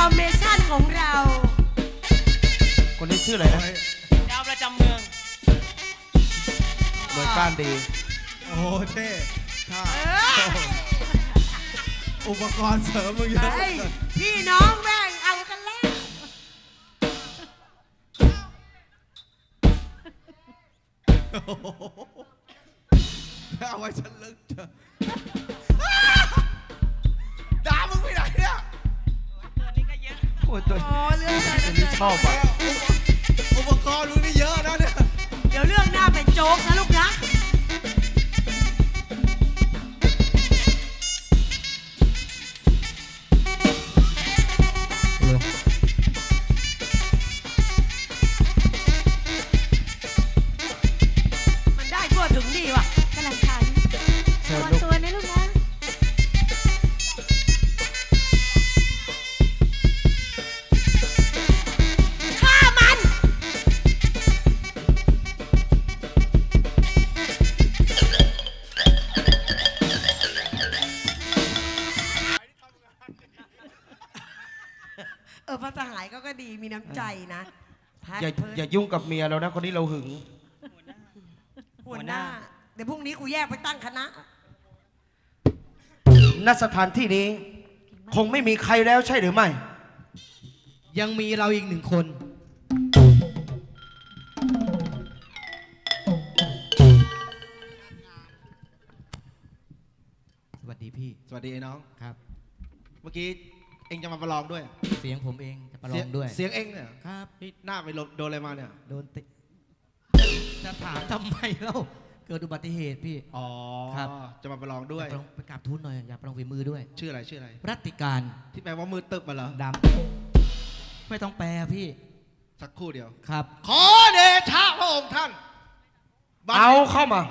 อร์เมชั่นของเรา คนนี้ชื่ออะไรนะ ดาวประจำเมือง หน่วยก้านดี โอ้เท่ท่า เออ อุปกรณ์เสริมมึงเยอะ เฮ้ยพี่น้องแม่งเอากันแล้ว เอาไว้ฉันลึกเถอะด่ามึงไปไหนเนี่ย ตัวนี้ก็เยอะ โอ้ยตัว โอ้เรื่องอะไร นี้ชอบอ่ะ อุปกรณ์มึงนี่เยอะนะเนี่ย เดี๋ยวเรื่องหน้าเป็นโจ๊กนะลูกนะ มันได้ทั่วถึงดีว่ะ กำลังขัน เชิญ วาง ลูก ตัวนะลูกนะ ฆ่ามัน พระสหายเขาก็ดีมีน้ำใจนะพัด อย่า เพิ่น อย่ายุ่งกับเมียเรานะคนนี้เราหึง หัวหน้า เดี๋ยวพรุ่งนี้กูแยกไปตั้งคณะ ณสถานที่นี้ คงไม่มีใครแล้วใช่หรือไม่ ยังมีเราอีกหนึ่งคน สวัสดีพี่ สวัสดีไอ้น้อง ครับ เมื่อกี้เอ็งจะมาประลองด้วย เสียงผมเองจะประลองด้วย เสียงเอ็งเนี่ย ครับ นี่หน้าไปโดนอะไรมาเนี่ย โดนติจะถามทำไมเล่าเกิดอุบัติเหตุพี่ อ๋อ ครับ จะมาประลองด้วย อยากไปกราบทูลหน่อย อยากประลองฝีมือด้วย ชื่ออะไรชื่ออะไร รัตติการ ที่แปลว่ามือตึบมาเหรอ ดำไม่ต้องแปลพี่ สักครู่เดียว ครับ ขอเดชะพระองค์ท่านบัด เอาเข้ามา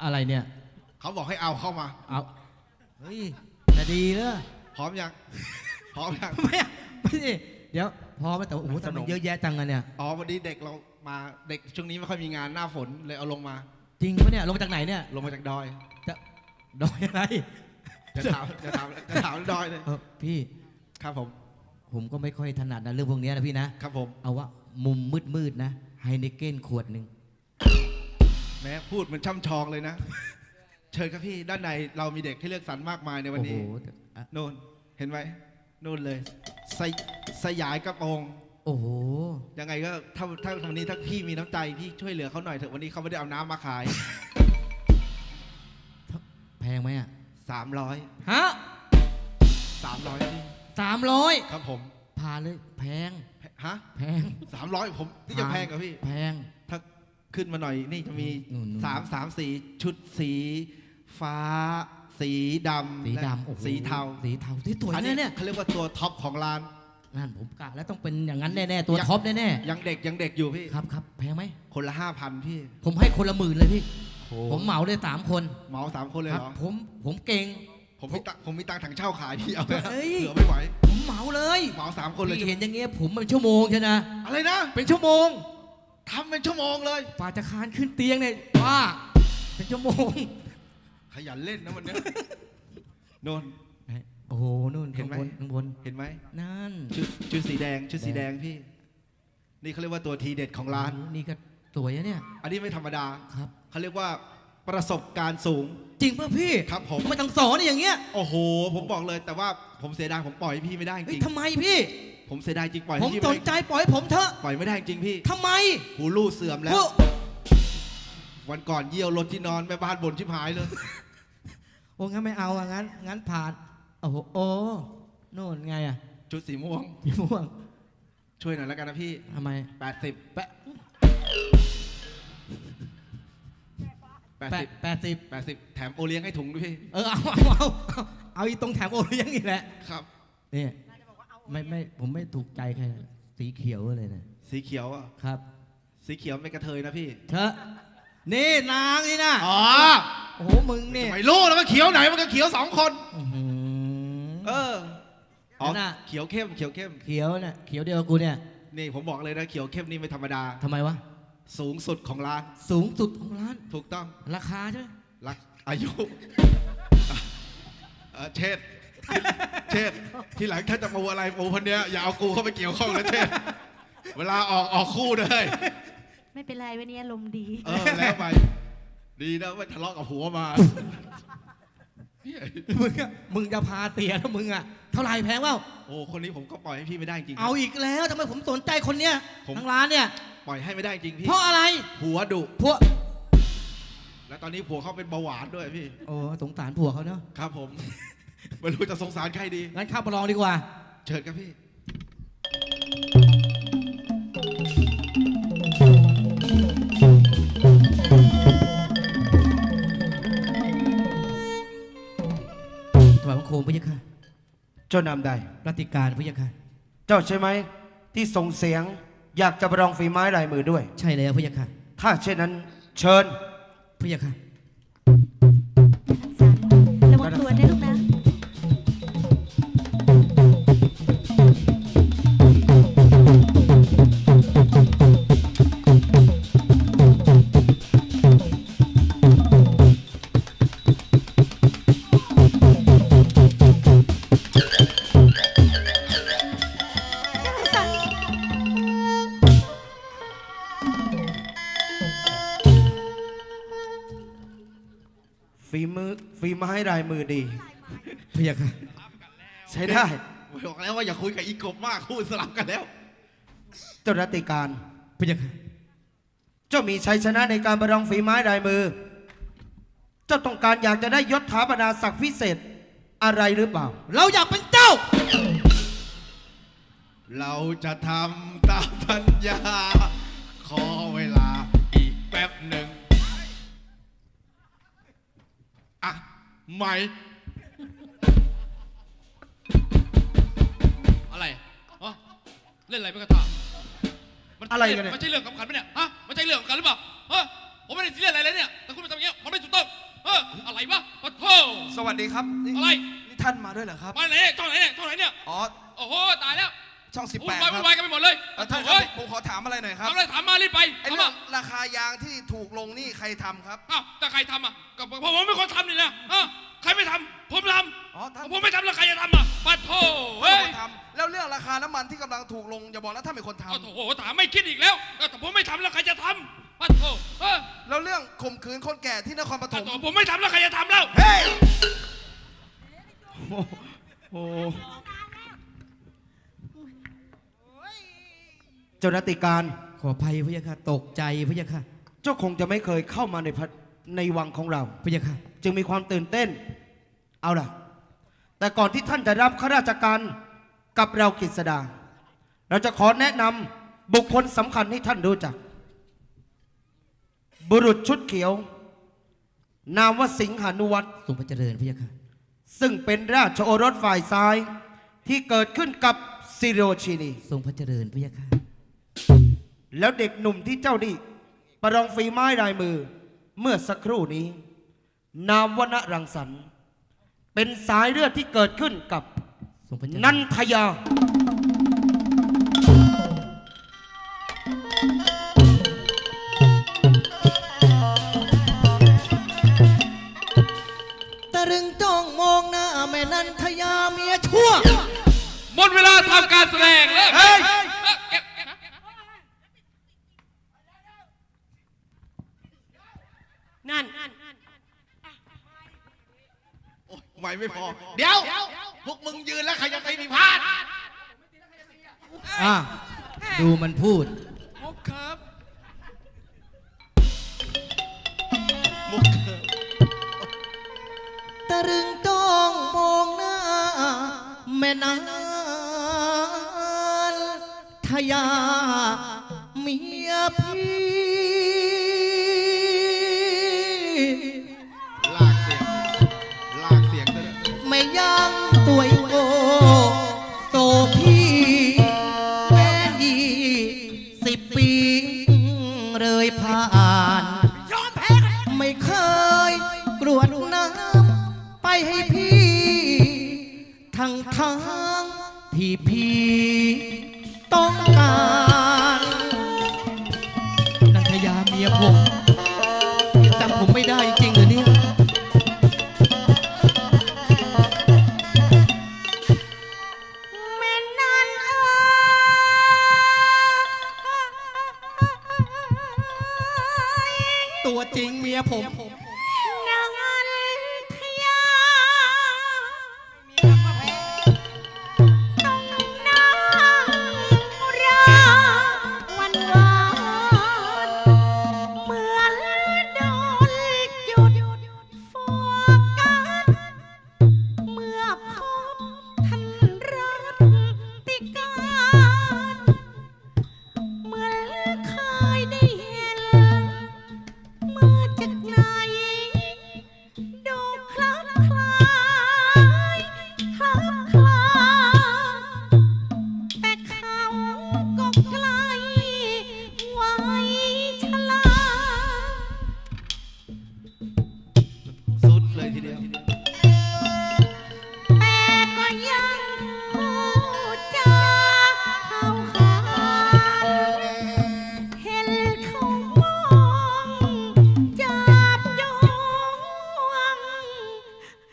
อะไรเนี่ย เขาบอกให้เอาเข้ามา เอาเฮ้ยจะดีเลย พร้อมยัง พร้อมยัง ไม่ใช่เดี๋ยวพอไหมแต่โอ้โหทำไมเยอะแยะจังอะเนี่ย อ๋อวันนี้เด็กเรามาเด็กช่วงนี้ไม่ค่อยมีงานหน้าฝนเลยเอาลงมา จริงปะเนี่ยลงมาจากไหนเนี่ย ลงมาจากดอย จะดอยอะไร จะถามดอยเลย พี่ ครับผม ผมก็ไม่ค่อยถนัดนะเรื่องพวกเนี้ยนะพี่นะครับ ผม เอาว่ามุมมืดๆนะไฮเนเก้นขวดหนึ่ง แม้พูดเหมันช่ำชองเลยนะ เชิญครับพี่ด้านในเรามีเด็กให้เลือกสรรมากมายในวัน โอ้โห นี้โน่นเห็นไหมโน่นเลยสยายกระโปรง โอ้โห ยังไงก็ถ้าวันนี้ถ้าพี่มีน้ำใจพี่ช่วยเหลือเขาหน่อยเถอะวันนี้เขาไม่ได้เอาน้ำมาขาย แพงไหมอ่ะ 300 ฮะ 300พี่ 300ครับผม พาเลยแพง ฮะ แพง 300ผมนี่จะแพงกับพี่ แพง ถ้าขึ้นมาหน่อยนี่จะมี นู่น 3 สีชุดสีฟ้า สีดำ สี และ ดำโอ้โห สีเทา สีเทาที่สวย อัน นะ นี้ เนี่ย เขาเรียกว่าตัวท็อปของร้าน นั่นผมกะแล้วต้องเป็นอย่างนั้นแน่ๆตัวท็อปแน่ ยังเด็กอยู่พี่ ๆครับครับแพงไหม คนละ 5,000 พี่ ผมให้คนละ10,000เลยพี่ โอ้ ผมเหมาเลย3 คน เหมา3 คนเลย ครับ เหรอ ผมเก่ง ผมมีตังค์ถังเช่าขายพี่เอาไป เฮ้ย เหลือไม่ไหว ผมเหมาเลย เหมา3 คนเลย พี่เห็นอย่างเงี้ยผมเป็นชั่วโมงใช่นะ อะไรนะ เป็นชั่วโมง ทำเป็นชั่วโมงเลย ฝ่าจะคานขึ้นเตียงเนี่ยป้าเป็นชั่วโมง ขยันเล่นนะวันเนี้ยโน่น โอ้โหนู่น เห็นไหม ข้างบน เห็นไหม นั่น ชุดสีแดงชุดสีแดงพี่ นี่เขาเรียกว่าตัวทีเด็ดของร้าน โอ้โหนี่ก็สวยนะเนี่ย อันนี้ไม่ธรรมดา ครับ เขาเรียกว่าประสบการณ์สูง จริงป่ะพี่ ครับผม ไม่ต้องสอนอย่างเงี้ย โอ้โห ผมบอกเลยแต่ว่าผมเสียดายผมปล่อยให้พี่ไม่ได้จ เฮ้ย ริง ทำไมพี่ ผมเสียดายจริงปล่อย ผ ให้ ม พี่ ส ไม่ น ได้ ใจปล่อยให้ผมเถอะ ปล่อยไม่ได้จริงพี่ ทำไม หูรูดเสื่อมแล้ว พวก วันก่อนเยี่ยวรถที่นอนแม่บ้านบ่นชิบหายเลย โอ้งั้นไม่เอาอะงั้นผ่านโอ้โหโอ้โน่นไงอะ ชุดสีม่วง พี่ม่วง ช่วยหน่อยแล้วกันนะพี่ ทำไม 80 แปะ 80 80 แถมโอเลี้ยงให้ถุงด้วยพี่ เอาอีตรงแถมโอเลี้ยงอีกแหละ ครับ นี่ไม่ผมไม่ถูกใจใครสีเขียวเลยนะ สีเขียวอ่ะ ครับ สีเขียวไม่กระเทยนะพี่ เธอนี่นางนี่นะ อ๋อ โอ้โหมึงนี่ ไม่รู้แล้วมันเขียวไหนมันก็เขียว2 คน อื้อหือ เอออ๋อ นั่นน่ะ เขียวเข้มเขียวเข้ม เขียวน่ะเขียวเดียวกับกูเนี่ย นี่ผมบอกเลยนะเขียวเข้มนี่ไม่ธรรมดา ทำไมวะ สูงสุดของร้าน สูงสุดของร้าน ถูกต้อง ราคาใช่ไหม รักอายุ เชษ เชษทีหลังถ้าจะปูอะไรปูคนเนี้ยอย่าเอากูเข้าไปเกี่ยวข้องนะเชษเวลาออกคู่เลย ไม่เป็นไรวันนี้อารมณ์ดี แล้วไปดีนะไม่ทะเลาะกับผัวมา มึงจะพาเตียแล้วมึงอ่ะเท่าไหร่แพงเปล่า โอ้คนนี้ผมก็ปล่อยให้พี่ไม่ได้จริง เอาอีกแล้วทำไมผมสนใจคนเนี้ย ผม ทางร้านเนี่ย ปล่อยให้ไม่ได้จริงพี่ เพราะอะไร ผัวดุ พวก แล้วตอนนี้ผัวเขาเป็นเบาหวานด้วยพี่ โอ้สงสารผัวเขาเนาะ ครับผม ไม่รู้จะสงสารใครดี งั้นเข้ามาลองดีกว่า เชิญครับพี่ ถวายบังคมพระยะค่ะ เจ้านำใด รัติการพระยะค่ะ เจ้าใช่ไหมที่ส่งเสียง อยากจะประลองฝีไม้ลายมือด้วย ใช่แล้วพระยะค่ะ ถ้าเช่นนั้นเชิญ พระยะค่ะ ระวังตัวนะลูกนะ ฝีไม้ลายมือดี พระยะค่ะ ใช้ได้ บอกแล้วว่าอย่าคุยกับอีกบมากคู่สลับกันแล้ว เจ้ารัติการ พระยะค่ะ เจ้ามีชัยชนะในการประลองฝีไม้ลายมือ เจ้าต้องการอยากจะได้ยศถาบรรดาศักดิ์พิเศษอะไรหรือเปล่า เราอยากเป็นเจ้า เราจะทำตามสัญญา ขอเวลาอีกแป๊บหนึ่งอ่ะใหม่ อะไรอ๋อเล่นอะไรไม่กระถาง อะไรกันเนี่ย มันใช่เรื่องสำคัญไหมเนี่ย ฮะ มันใช่เรื่องสำคัญหรือเปล่าฮะผมไม่ได้ซีเรียสอะไรเลยเนี่ย แต่คุณมาทำอย่างเงี้ยมันไม่ถูกต้องอะไรวะปะโถ สวัสดีครับนี่ อะไร นี่ท่านมาด้วยเหรอครับ มาไหนเนี่ยช่องไหนเนี่ยช่องไหนเนี่ย อ๋อ โอ้โห ตายแล้ว ช่อง วุ่น 18 วาย ครั วุ่ บ นวายกันไปหมดเลย ท่านครั เฮ้ บ ย ผมขอถามอะไรหน่อยครับ ทำอะไรถามมารีบไป ไอ้ ทำ เรื่อ มาง ราคายางที่ถูกลงนี่ใครทำครับ อ้าวแต่ใครทำอ่ะก็ผมเป็นคนทำนี่นะใครไม่ทำผมท อ๋อท่าน ำผมไม่ทำแล้วใครจะทำอ่ะปะโถ ท่าน เฮ้ย เป็นคนทำแล้วเรื่องราคาน้ำมันที่กำลังถูกลงอย่าบอกนะท่านเป็นคนท โอ้โหถามไม่คิดอีกแล้วแต่ผมไม่ทำแล้วใครจะทำปะโถำแล้วเรื่องข่มขืนคนแก่ที่นครปฐม ผมไม่ทำแล้วใครจะทำแล้ว เฮ้ย โอ้เจ้ารัติการ ขออภัยพระยะค่ะ ตกใจพระยะค่ะ เจ้าคงจะไม่เคยเข้ามาในวังของเรา พระยะค่ะ จึงมีความตื่นเต้น เอาล่ะ แต่ก่อนที่ท่านจะรับข้าราชการกับเรากฤษดา เราจะขอแนะนำบุคคลสำคัญให้ท่านรู้จัก บุรุษชุดเขียว นามว่าสิงหานุวัตร ทรงพระเจริญพระยะค่ะ ซึ่งเป็นราชโอรสฝ่ายซ้ายที่เกิดขึ้นกับซิโรชินี ทรงพระเจริญพระยะค่ะ แล้วเด็กหนุ่มที่เจ้าดีประลองฝีไม้ลายมือ เมื่อสักครู่นี้ นามวณรังสรรค์เป็นสายเลือดที่เกิดขึ้นกับ ทรงพระเจริญ นันทยา ตะรึงจ้องมองหน้าแม่นันทยาเมียชั่ว หมดเวลาทำการแสดงแล้ว เฮ้ย นั่น โอ้ยใหม่ไม่พอ เดี๋ยว พวกมึงยืนแล้วใครจะไปมีพลาด อ่ะ ดูมันพูด มุกครับ มุกเถอะ ตะรึงจ้องมองหน้าแม่นันทยาเมียพี่ ลากเสียง ลากเสียงด้วย ไม่ยังตัวโกโตพี่แม่20 ปีเลยผ่านไม่เคยกรวดน้ำไปให้พี่ทางที่พี่ต้องการนันทยาเมียผมจำผมไม่ได้จริงเหรอเนี่ย เมียผม นางอันทยาต้องนั่งรอวันวานเหมือนโดนจุดโฟกัสเมื่อพบท่านรัติการเหมือนเคยได้เห็น มาจากไหนดูคลับคลายคลับคลายแต่เขาก็ไกลไว้ชลา สุดเลยทีเดียว แต่ก็ยังพูดจาเข้าขาเห็นเขามองจับจวง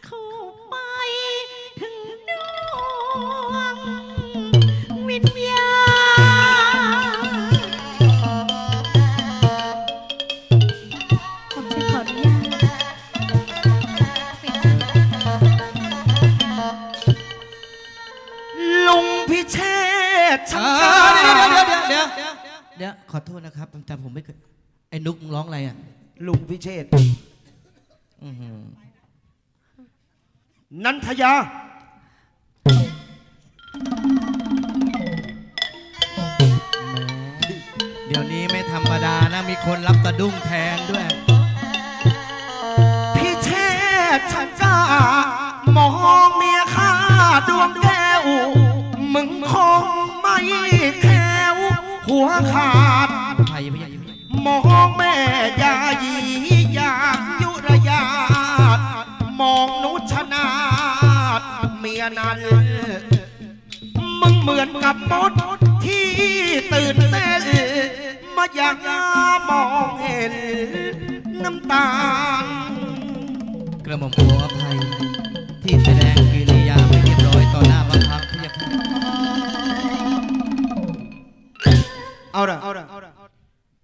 เข้าไปถึงดวงวิญญาณผมจะขออนุญาต ลุงพิเชษฐ์ช่างกล้า เดี๋ยวขอโทษนะครับจำผมไม่เคยไอ้นุกมึงร้องอะไรอ่ะ ลุงพิเชษฐ์ อื้อหือ นันทยา เดี๋ยวนี้ไม่ธรรมดานะ มีคนรับกระดุ้งแทนด้วย พิเชษฐ์ช่างกล้ามองเมียข้าดวงแก้ว มึงคงไม่แค้วหัวขาด ไทยไม่ใช่ มองแม่ยายีอยากยุรยาตมองนุชนาตเมียนั้น มึงเหมือนกับมดที่ตื่นเต้นมาอยากมองเห็นน้ำตาล กระหม่อมขออภัย ที่แสดงกิริยาไม่เรียบร้อยต่อหน้าบังคับพี่ยักษ์ เอาละ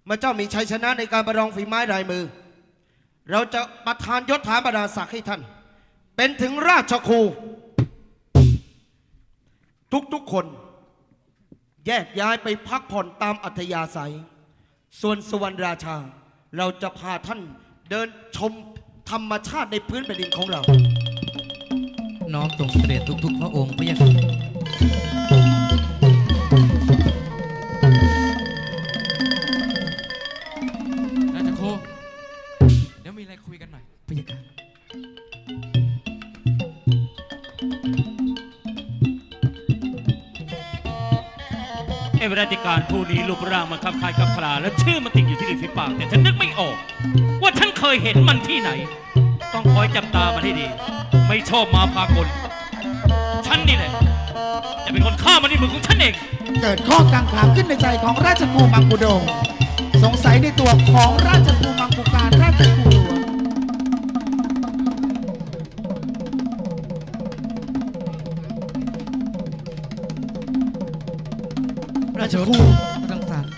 เมื่อเจ้ามีชัยชนะในการประลองฝีไม้ลายมือ เราจะประทานยศถาบรรดาศักดิ์ให้ท่าน เป็นถึงราชครู ทุกคน แยกย้ายไปพักผ่อนตามอัธยาศัย ส่วนสุวรรณราชา เราจะพาท่านเดินชมธรรมชาติในพื้นแผ่นดินของเรา น้อมตรงเสด็จทุกๆพระองค์พี่ยักษ์ ราชโคเดี๋ยวมีอะไรคุยกันหน่อย พี่ยักษ์ ไอ้ราชการผู้นี้รูปร่างมันคล้ายๆกับคลาและชื่อมันติดอยู่ที่ริมฝีปากแต่ฉันนึกไม่ออก ว่าฉันเคยเห็นมันที่ไหน ต้องคอยจับตามันให้ดี ไม่ชอบมาพากล ฉันนี่แหละ จะเป็นคนฆ่ามันด้วยมือของฉันเอง เกิดข้อกังขาขึ้นในใจของราชครูมังกุฎงสงสัยในตัวของราชครูมังกุการราชครูหลวง ราชครูรังสรรค์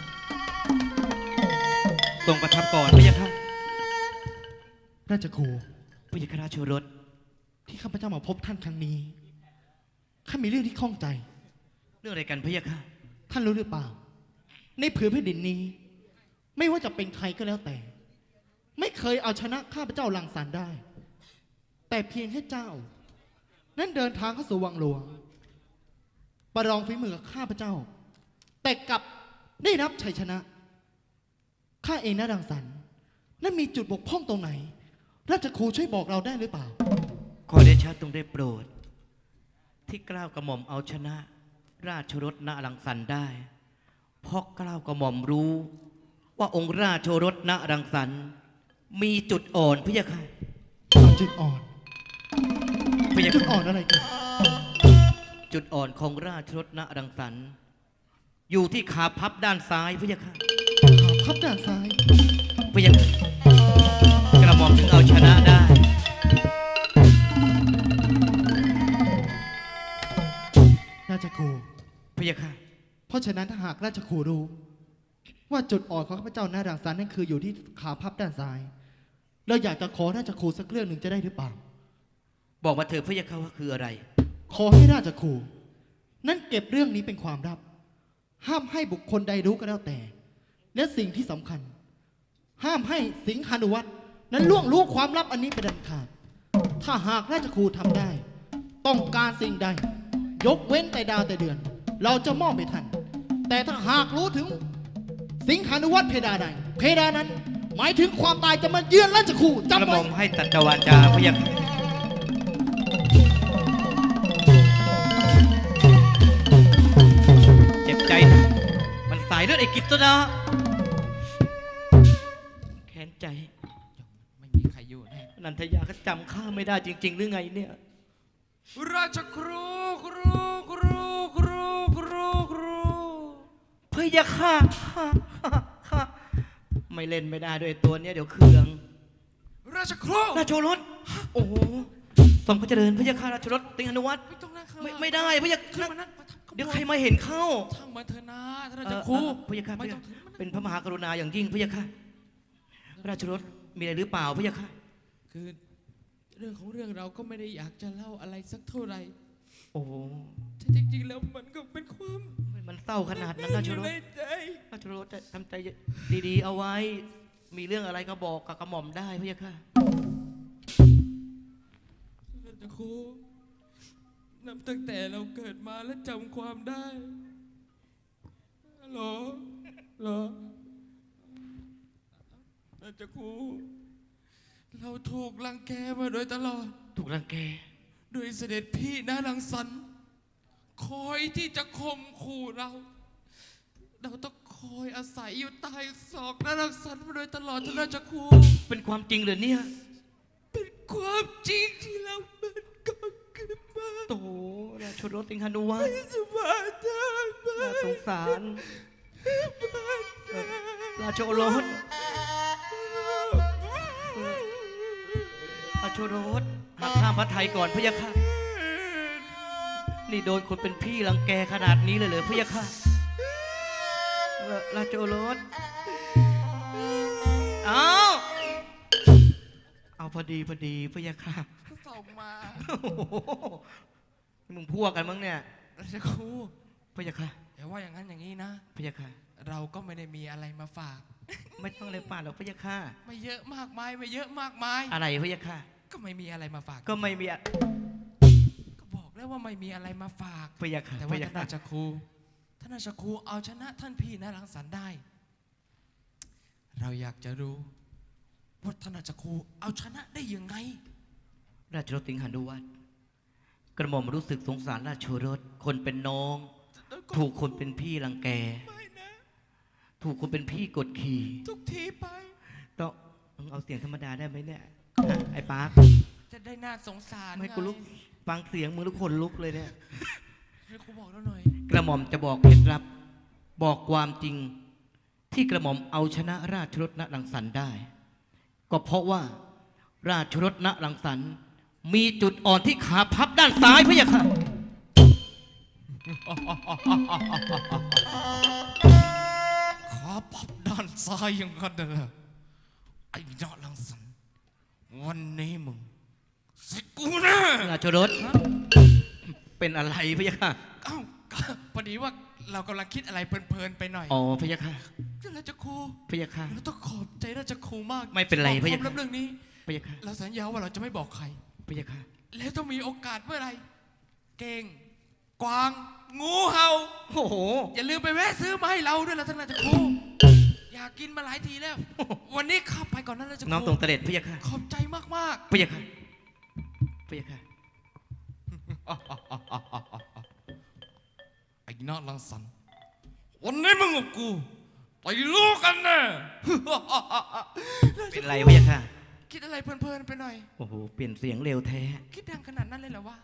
ทรงประทับก่อนพี่ยักษ์ ราชครู พี่ยักษ์ราชโอรส ที่ข้าพเจ้ามาพบท่านครั้งนี้ข้ามีเรื่องที่ข้องใจ เรื่องอะไรกันพี่ยักษ์ ท่านรู้หรือเปล่า ในผืนแผ่นดินนี้ ไม่ว่าจะเป็นใครก็แล้วแต่ ไม่เคยเอาชนะข้าพเจ้ารังสรรค์ได้ แต่เพียงแค่เจ้า นั้นเดินทางเข้าสู่วังหลวง ประลองฝีมือกับข้าพเจ้า แต่กลับได้รับชัยชนะ ข้าเองนะรังสรรค์นั้นมีจุดบกพร่องตรงไหน ราชครูช่วยบอกเราได้หรือเปล่า ขอเดชะทรงได้โปรด ที่เกล้ากระหม่อมเอาชนะ ราชรสณรังสรรค์ได้ เพราะเกล้ากระหม่อมรู้ ว่าองค์ราชโอรสณรังสรรค์มีจุดอ่อนพี่ยักษ์ จุดอ่อน พี่ยักษ์ จุดอ่อนอะไรกัน จุดอ่อนของราชรสณรังสรรค์อยู่ที่ขาพับด้านซ้ายพี่ยักษ์ ขาพับด้านซ้าย พี่ยักษ์กระหม่อมถึงเอาชนะได้ ราชครู พี่ยักษ์ เพราะฉะนั้นถ้าหากราชครูรู้ ว่าจุดอ่อนของข้าพเจ้าหน้ารังสรรค์นั่นคืออยู่ที่ขาพับด้านซ้าย เราอยากจะขอราชครูสักเรื่องหนึ่งจะได้หรือเปล่า บอกมาเถอะพระยาค่ะว่าคืออะไร ขอให้ราชครูนั่นเก็บเรื่องนี้เป็นความลับ ห้ามให้บุคคลใดรู้ก็แล้วแต่ และสิ่งที่สำคัญ ห้ามให้สิงหานุวัตรนั้นล่วงรู้ความลับอันนี้เป็นอันขาด ถ้าหากราชครูทำได้ ต้องการสิ่งใด ยกเว้นแต่ดาวแต่เดือน เราจะมอบให้ท่าน แต่ถ้าหากรู้ถึง สิงหานุวัตรเพดาใดเพดานั้น หมายถึงความตายจะมาเยือนราชครู กระ จำ หม่ ไว้ อมให้ตัดวาจาพระยาค่ะเจ็บใจนะมันสายเลือดไอ้กิตนะแค้นใจ ไม่มีใครอยู่แน่ นันทยาก็จำข้าไม่ได้จริง ๆ หรือไงเนี่ย ราชครูครูครูครูครูครู พระยาค่ะไม่เล่นไม่ได้ด้วยตัวเนี้ยเดี๋ยวเครือง ราชครู ราชโอรสโอ้โหทรงพระเจริญพระยาค่ะราชโอรสติงหนุวัตร ไม่ต้องนั่งข้าง ไม่ได้พระยา ขึ้น ค่ะ มานั่งมาทำข้างบน เดี๋ยวใครมาเห็นเข้า ช่างมาเถอะนะท่านราช เออ ครู พระยาค่ะ ไม่ต้องถึงมา เป็นพระมหากรุณาอย่างยิ่งพระยาค่ะราชโอรสมีอะไรหรือเปล่าพระยาค่ะ คือเรื่องของเรื่องเราก็ไม่ได้อยากจะเล่าอะไรสักเท่าไหร่ โอ้โห แต่จริงๆแล้วมันก็เป็นความ มันเศร้าขนาดนั้นราช อ โอยู่ รส ในใจ ราชโอรสทำใจดีๆเอาไว้ มีเรื่องอะไรก็บอกกับกระหม่อมได้พระยาค่ะ ราชครูนับตั้งแต่เราเกิดมาและจำความได้เหรอราชครูเราถูกรังแกมาโดยตลอด ถูกรังแก โดยเสด็จพี่นารังสรรค์คอยที่จะข่มขู่เรา เราต้องคอยอาศัยอยู่ใต้ศอกนารังสรรค์มาโดยตลอดท่านราชครู เป็นความจริงเหรือเนี่ย เป็นความจริงที่เรามันก็ขึ้นมา โตราชโอรสติงหนุวัตร สมาทาน น่าสงสารราชโอรสราชโอรสหักห้ามพระไทยก่อนพระยาค่ะนี่โดนคนเป็นพี่รังแกขนาดนี้เลยเหรอพระยาค่ะราชโอรสเอาพอดีพระยาค่ะ ก็ส่งมา โอ้โหมึงพวกกันมั้งเนี่ย ราชครู พระยาค่ะ แต่ว่าอย่างนั้นอย่างนี้นะ พระยาค่ะ เราก็ไม่ได้มีอะไรมาฝาก ไม่ต้องเลยป่าดหรอกพระยาค่ะ ไม่เยอะมากมายไม่เยอะมากมาย อะไรพระยาค่ะ ก็ไม่มีอะไรมาฝาก ก็ไม่มี ก็บอกแล้วว่าไม่มีอะไรมาฝาก พระยาค่ะ แต่ พ ว่า ระยา ท่าน ค่ะ ราชครูเอาชนะท่านพี่นารังสรรค์ได้ เราอยากจะรู้ว่าท่านราชครูเอาชนะได้ยังไง ราชรถสิงหานุวัตรกระหม่อมรู้สึกสงสารราชโอรสคนเป็นน้อง ถูกคนเป็นพี่รังแก ไม่นะ ถูกคนเป็นพี่กดขี่ ทุกทีไป ต้องเอาเสียงธรรมดาได้ไหมเนี่ยฮะไอ้ปาร์ค จะได้น่าสงสาร ไม่กูลุกฟังเสียงมึงทุกคนลุกเลยเนี่ย ให้ครูบอกแล้วหน่อย กระหม่อมจะบอกเคล็ดลับ บอกความจริงที่กระหม่อมเอาชนะราชรถณรังสรรค์ได้ ก็เพราะว่าราชรถณรังสรรค์มีจุดอ่อนที่ขาพับด้านซ้ายพะยะค่ะ ขาพับด้านซ้ายอย่างนั้นเหรอไอ้ยอดลังสรรค์วันนี้มึงเสร็จกูแนะ ราชรถเป็นอะไรพะยะค่ะ เอ้าพอดีว่าเรากำลังคิดอะไรเพลินๆไปหน่อย อ๋อพะยะค่ะ ราชครู พะยะค่ะ เราต้องขอบใจราชครูมาก ไม่เป็นไร บอก พะยะ ความลับเรื่องนี้ พะยะค่ะ เราสัญญาว่าเราจะไม่บอกใคร พะยะค่ะ แล้วต้องมีโอกาสเมื่อไหรเก่ง กวาง งูเห่า โอ้โห อย่าลืมไปแวะซื้อมาให้เราด้วยล่ะท่านราชครูอยากกินมาหลายทีแล้ว วันนี้ขับไปก่อนนะราชครู น้องตรงเสด็จพะยะค่ะ ขอบใจมาก พะยะค่ะพะยะค่ะ ๆไอ้นาลังสันวันนี้มึงกับกูไปรู้กันแน่ เป็นไรพะยะค่ะ คิดอะไรเพลินๆไปหน่อย โอ้โหเปลี่ยนเสียงเร็วแท้ คิดดังขนาดนั้นเลยเหรอวะ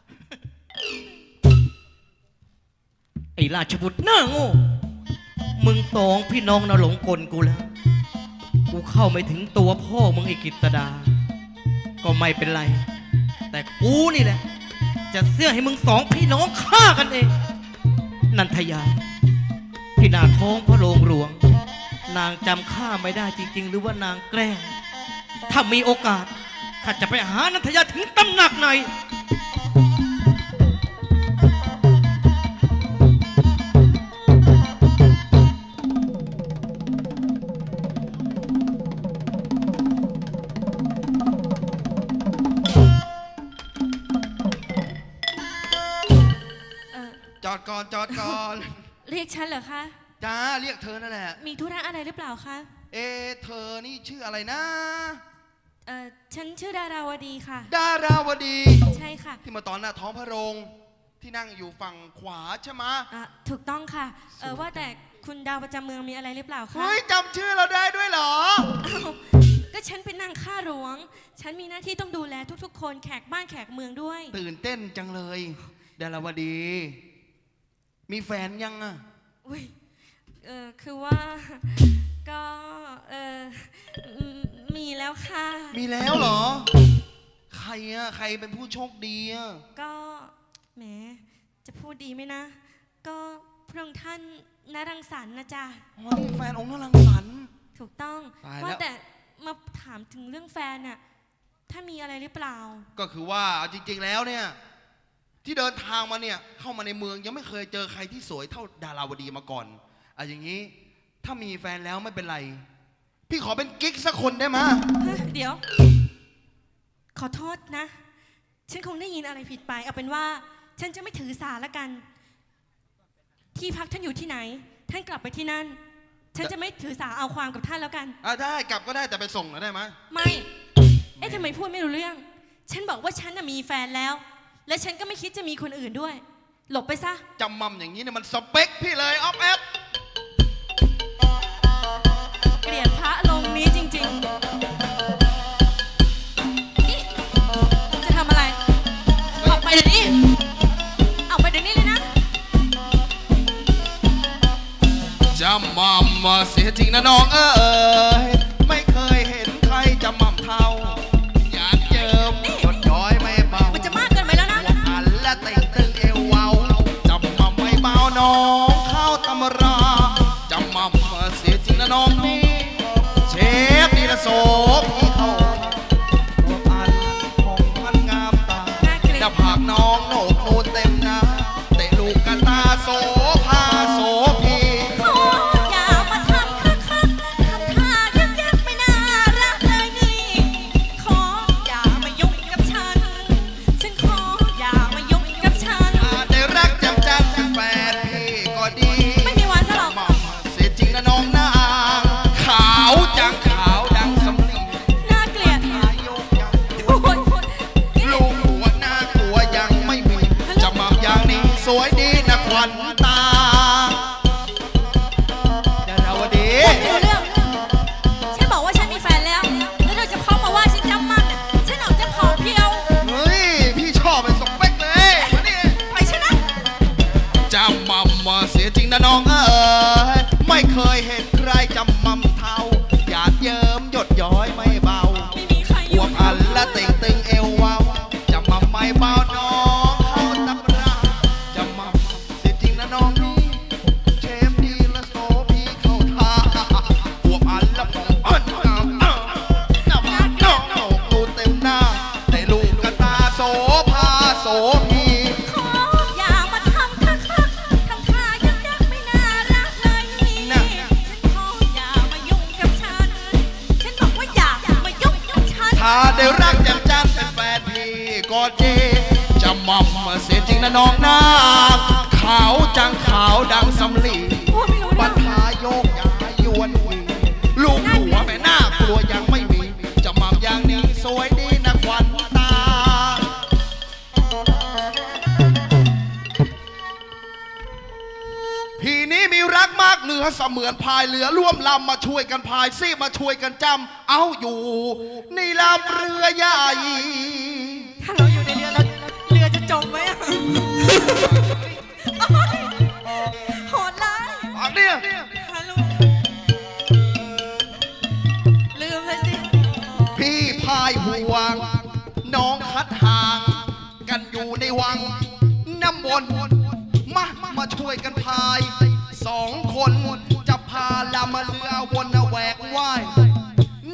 ไอ้ราชบุตรหน้าโง่มึงสองพี่น้องนะหลงกลกูแล้ว กูเข้าไม่ถึงตัวพ่อมึงไอ้กิตดา ก็ไม่เป็นไร แต่กูนี่แหละ จะเสื้อให้มึงสองพี่น้องฆ่ากันเอง นันทยาที่หน้าท้องพระโรงหลวง นางจำข้าไม่ได้จริง ๆ หรือว่านางแกล้ง ถ้ามีโอกาสข้าจะไปหานันทยาถึงตำหนักไหน จอดก่อนจอดก่อน เรียกฉันเหรอคะ จ้าเรียกเธอนั่นแหละ มีธุระอะไรหรือเปล่าคะ เธอนี่ชื่ออะไรนะ ฉันชื่อดาราวดีค่ะ ดาราวดี ใช่ค่ะ ที่มาตอนหน้าท้องพระโรงที่นั่งอยู่ฝั่งขวาใช่ไหม ถูกต้องค่ะ ว่าแต่คุณดาวประจำเมืองมีอะไรหรือเปล่าคะ เฮ้ยจำชื่อเราได้ด้วยเหรอ อ้าวก็ฉันเป็นนางข้าหลวง ฉันมีหน้าที่ต้องดูแลทุกๆ คนแขกบ้านแขกเมืองด้วย ตื่นเต้นจังเลย ดาราวดี มีแฟนยังอะ อุ้ยคือว่าก็มีแล้วค่ะ มีแล้วเหรอ ใครอะใครเป็นผู้โชคดีอะ ก็แหมจะพูดดีไหมนะ ก็พระองค์ท่านนรังสรรค์นะจ๊ะ อ๋อนี่แฟนองค์นรังสรรค์ ถูกต้อง ตายแล้ว ว่าแต่มาถามถึงเรื่องแฟนน่ะถ้ามีอะไรหรือเปล่า ก็คือว่าเอาจริง ๆแล้วเนี่ย ที่เดินทางมาเนี่ยเข้ามาในเมืองยังไม่เคยเจอใครที่สวยเท่าดาราวดีมาก่อนอย่างนี้ถ้ามีแฟนแล้วไม่เป็นไร พี่ขอเป็นกิ๊กสักคนได้ไหม เดี๋ยว ขอโทษนะ ฉันคงได้ยินอะไรผิดไป เอาเป็นว่า ฉันจะไม่ถือสาละกัน ที่พักท่านอยู่ที่ไหน ท่านกลับไปที่นั่น ฉันจะไม่ถือสาเอาความกับท่านแล้วกัน ได้กลับก็ได้แต่ไปส่งหน่อยได้ไหม ไม่ ทำไมพูดไม่รู้เรื่อง ฉันบอกว่าฉันน่ะมีแฟนแล้ว และฉันก็ไม่คิดจะมีคนอื่นด้วย หลบไปซะ จำมั่มอย่างนี้เนี่ยมันสเปคพี่เลยออฟแอฟ เกลียดพระลงนี้จริงๆนี่จะทำอะไร ออกไปเดี๋ยวนี้ออกไปเดี๋ยวนี้เลยนะ จำมั่มมาเสียจริงนะน้องเอ้ยไม่เคยเห็นใครจำมั่มเท่าอยากเจิมหยดย้อยไม่เบา มันจะมากเกินไปแล้วนะ อันละเต่งตึงเอวเว้าจำมั่มไม่เบาน้องเข้าตำราจำมั่มมาเสียจริงนะน้องนี่เชฟนี่ละโสพี่เขาตัวอันของมันงามตา น่าเกลียด จะผากน้องโหนกนูนเต็มหน้าเตะลูกกันตาโสภาโสพี ขออย่ามาทำคักๆทำท่ายักๆไม่น่ารักเลยนี่ ขออย่ามายุ่งกับฉัน ฉันขออย่ามายุ่งกับฉัน ได้รักจำจังแฟนพี่ก็ดี ไม่มีวันซะหรอก มั่มเสียจริงนะน้องนางขาวจังขาวดังสำลี น่าเกลียด นายกยัง โอ้ยนี่ ลูกหัวหน้ากลัวยังไม่มีจะมั่มอย่างนี้สวยดีนะควันตาดาราวดี ไม่รู้เรื่อง ฉันบอกว่าฉันมีแฟนแล้ว แล้วเธอจะเข้ามาว่าฉันจำมั่นน่ะฉันออกจะผอมเพรียว เฮ้ยพี่ชอบเป็นสเปคเลยมานี่ ไปฉันนะ จำมั่มมาเสียจริงนะน้องเอ๋ยไม่เคยเห็นใครจำมั่มเท่าหยาดเยิ้มหยดย้อยไม่เบา ไม่มีใครอ อว ยู่ บอันและเต่งตึงเอวเว้าจำมั่มไม่เบาน้องเข้าตำราจำมั่มเสียจริงนะน้องนี่เชฟดีและโซพีเข้าท่าอวบอันและผมอันงามจำมั่มน้องโหนกนูนเต็มหน้าแต่ลูกกระตาโสภาโสพี ขออย่ามาทำคักๆทำท่ายักๆไม่น่ารักเลยนี่ ฉันขออย่ามายุ่งกับฉัน ฉันบอกว่าอย่ามายุ่งกับฉัน ถ้าได้รักแจ่มจันทร์เป็นแฟนพี่ก็ดีจะมั่มมาเสียจริงนะน้องนางขาวจังขาวดังสำลี พูดไม่รู้ บั เรื่ น อง ทายกย้ายยวนวีลูกหัวแม่หน้ากลัวยังไม่มี จะมั่มอย่างนี้สวยดีนะควันตา พี่นี้มีรักมากเหลือเสมือนพายเรือร่วมลำมาช่วยกันพายซี่มาช่วยกันจำเอาอยู่ในลำเรือใหญ่ ถ้าเราอยู่ในเรือแล้วเรือจะจมไหมอะโหดร้าย อันเนี้ย ฮัลโหลลืมเลยสิ พี่พายห่วง น้องคัดห่าง กันอยู่ในวังน้ำวนมาช่วยกันพายสองคนจะพาลำเรือวนแหวกว่าย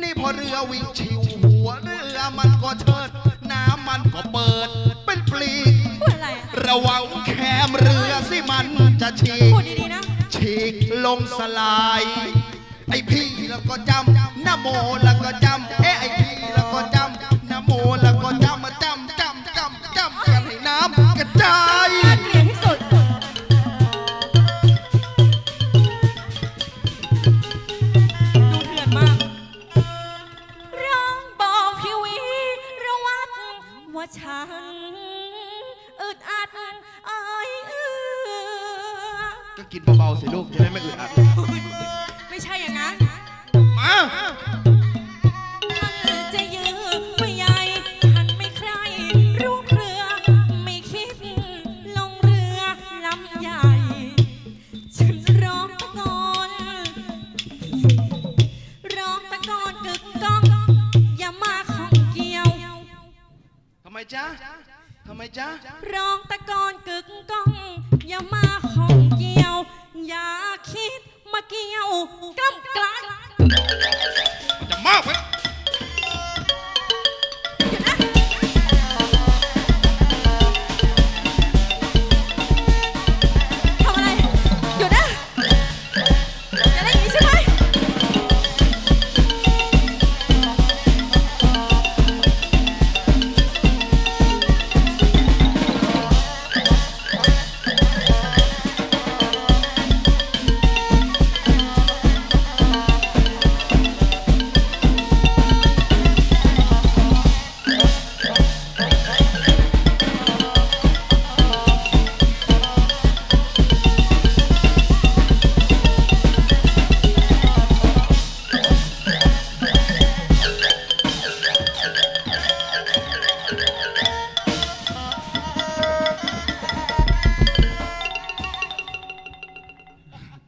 นี่พอ เรือวิ่งชิวหัวเรือมันก็เชิด น้ำมันก็เปิดเป็นปลี พูดอะไรอะ ระวังแคมเรือสิมันจะฉีก พูดดีๆนะ ฉีกลงสลาย ไอพี่แล้วก็จำนะโมแล้วก็จำไอพี่แล้วก็จำนะโมแล้วก็จำมาจำกันให้น้ำกระจาย น่าเกลียดที่สุด ดูเถื่อนมาก ร้องบอกพี่วีระวัดว่าฉันอึดอัดเอ้ยก็กินเบาๆสิลูกจะได้ไม่อึดอัด ไม่ใช่อย่างนั้น มา ท่านจะยืนไม่ใหญ่ท่านไม่ใครรู้เครือ ไม่คิดลงเรือลำใหญ่ ฉันร้องตะโกนกึกก้อง อย่ามาของเกี่ยว ทำไมจ๊ะทำไมจ๊ะ ร้องตะโกนกึกก้อง อย่ามาของเกี่ยว อย่าคิดมาเกี่ยวกล้ำกลาย มันจะมากไป ทำอะไรหยุดนะอย่าได้อย่างนี้ใช่ไหม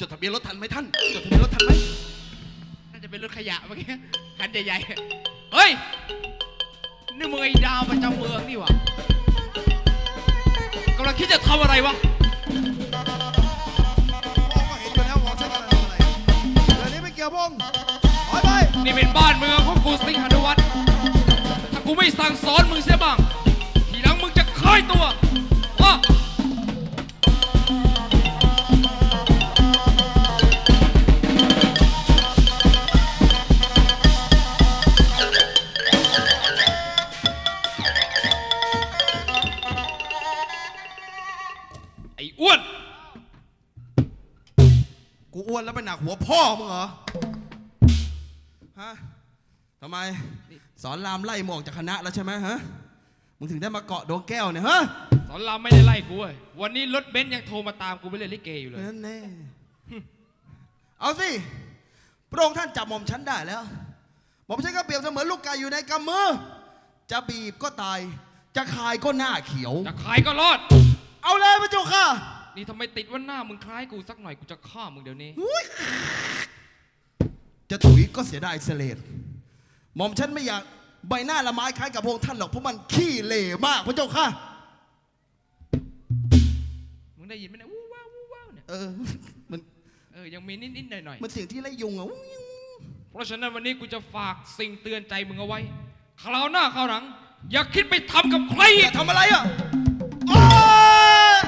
จดทะเบียนรถทันไหมท่านจดทะเบียนรถทันไหม น่าจะเป็นรถขยะเมื่อกี้คันใหญ่ๆเฮ้ยนี่มึงไอ้ดาวประจำเมืองนี่หวะกำลังคิดจะทำอะไรวะ พ่อก็เห็นอยู่แล้วว่าฉันกำลังทำอะไรเดี๋ยวนี้ไม่เกี่ยวพงถอยไป นี่เป็นบ้านเมืองของกูสิงหานุวัฒน์ถ้ากูไม่สั่งสอนมึงเสียบ้าง ทีหลังมึงจะคายตัวว่า ไอ้อ้วน กูอ้วนแล้วไปหนักหัวพ่อมึงเหรอ ฮะทำไม สอนรามไล่หมออกจากคณะแล้วใช่ไหมฮะ มึงถึงได้มาเกาะดวงแก้วเนี่ยฮะ สอนรามไม่ได้ไล่กูเว้ยวันนี้รถเบนซ์ยังโทรมาตามกูไปเล่นลิเกอยู่เลย นั่นแน่ เอาสิ พระองค์ท่านจับหม่อมฉันได้แล้ว หม่อมฉันก็เปรียบเสมือนลูกไก่อยู่ในกำมือ จะบีบก็ตาย จะคายก็หน้าเขียว จะขายก็รอด เอาเลยพระเจ้าค่ะ นี่ทำไมติดว่าหน้ามึงคล้ายกูสักหน่อยกูจะฆ่ามึงเดี๋ยวนี้ จะถุยก็เสียดายเสลดหม่อมฉันไม่อยากใบหน้าละไม้คล้ายกับพระองค์ท่านหรอกเพราะมันขี้เหร่มากพระเจ้าค่ะ มึงได้ยินไหมเนี่ยวู้ว้าววู้ว้าวเนี่ย มัน ยังมีนิดๆหน่อย มันเสียงที่ไล่ยุงอ่ะ ๆเพราะฉะนั้นวันนี้กูจะฝากสิ่งเตือนใจมึงเอาไว้คราวหน้าคราวหลัง อย่าคิดไปทำกับใคร อ อีก ย่าทำอะไรอ่ะโอ๊ย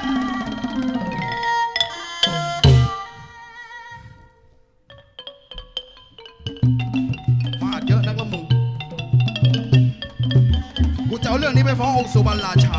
ฟาดเยอะนักละมึง กูจะเอาเรื่องนี้ไปฟ้ององค์สุบรรณราชา